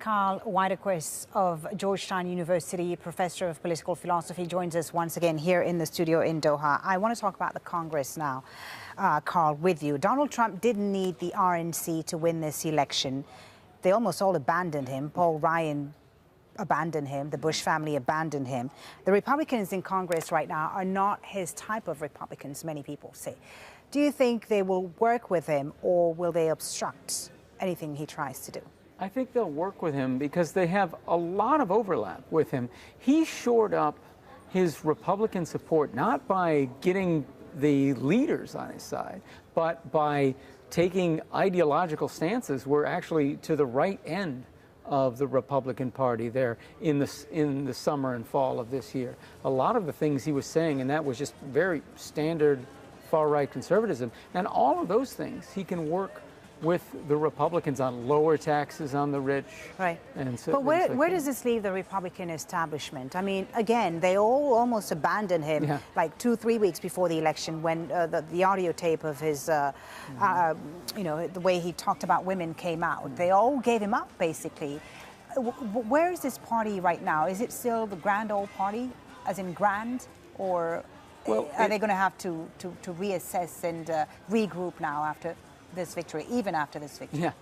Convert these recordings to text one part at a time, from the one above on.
Karl Widerquist of Georgetown University, professor of political philosophy, joins us once again here in the studio in Doha. I want to talk about the Congress now, Karl, with you. Donald Trump didn't need the RNC to win this election. They almost all abandoned him. Paul Ryan abandoned him. The Bush family abandoned him. The Republicans in Congress right now are not his type of Republicans, many people say. Do you think they will work with him, or will they obstruct anything he tries to do? I think they'll work with him because they have a lot of overlap with him. He shored up his Republican support not by getting the leaders on his side, but by taking ideological stances where actually to the right end of the Republican Party there in the summer and fall of this year. A lot of the things he was saying, and that was just very standard far-right conservatism, and all of those things he can work with the Republicans on, lower taxes on the rich. Right. And so, but where does this leave the Republican establishment? I mean, again, they all almost abandoned him like 2-3 weeks before the election when the audio tape of his, you know, the way he talked about women came out. They all gave him up, basically. Where is this party right now? Is it still the grand old party, as in grand, or are they going to have to reassess and regroup now after this victory, even after this victory? Yeah,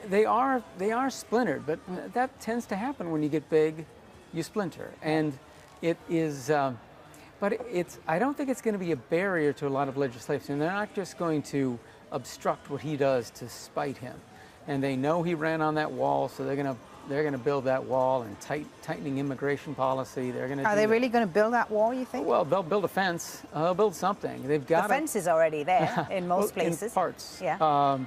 they are splintered, but that tends to happen when you get big, you splinter, and it is. But I don't think it's going to be a barrier to a lot of legislation. They're not just going to obstruct what he does to spite him, and they know he ran on that wall, so they're going to build that wall and tightening immigration policy. Are they really going to build that wall, you think? Well, they'll build a fence. They'll build something. They've got the fence is already there in most places. In parts. Yeah.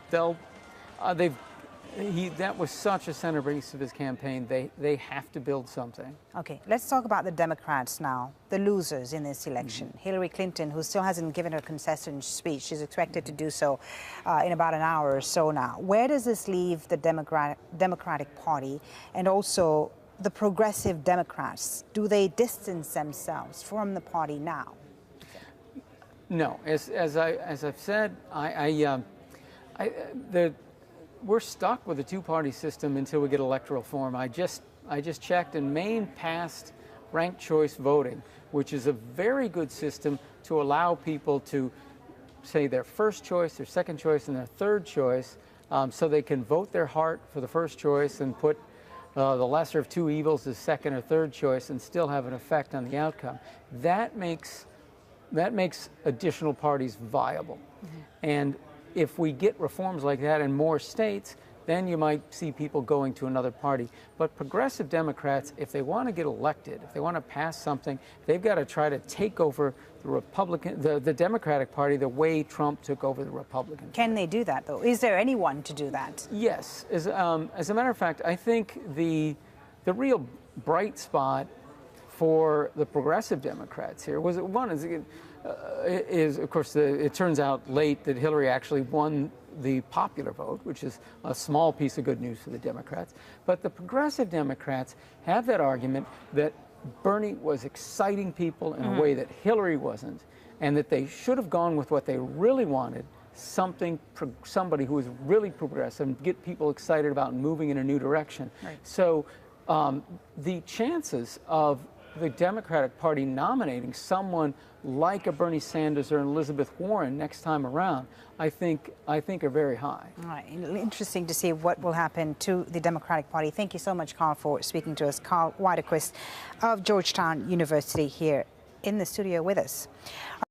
That was such a centerpiece of his campaign. They have to build something. Okay, let's talk about the Democrats now, the losers in this election. Hillary Clinton, who still hasn't given her concession speech, she's expected to do so in about an hour or so now. Where does this leave the Democratic Party and also the progressive Democrats? Do they distance themselves from the party now? No, as I've said, we're stuck with a two-party system until we get electoral reform. I just checked, and Maine passed ranked choice voting, which is a very good system to allow people to say their first choice, their second choice, and their third choice, so they can vote their heart for the first choice and put the lesser of two evils as second or third choice and still have an effect on the outcome. That makes additional parties viable. And if we get reforms like that in more states, then you might see people going to another party. But progressive Democrats, if they want to get elected, if they want to pass something, they've got to try to take over the Democratic Party the way Trump took over the Republican Party. Can they do that, though? Is there anyone to do that? Yes. As a matter of fact, I think the real bright spot for the progressive Democrats here was of course, it turns out late that Hillary actually won the popular vote, which is a small piece of good news for the Democrats. But the progressive Democrats have that argument that Bernie was exciting people in a way that Hillary wasn't, and that they should have gone with what they really wanted, somebody who was really progressive and get people excited about moving in a new direction. Right. So the chances of the Democratic Party nominating someone like a Bernie Sanders or an Elizabeth Warren next time around, I think are very high. All right. Interesting to see what will happen to the Democratic Party. Thank you so much, Karl, for speaking to us. Karl Widerquist of Georgetown University here in the studio with us.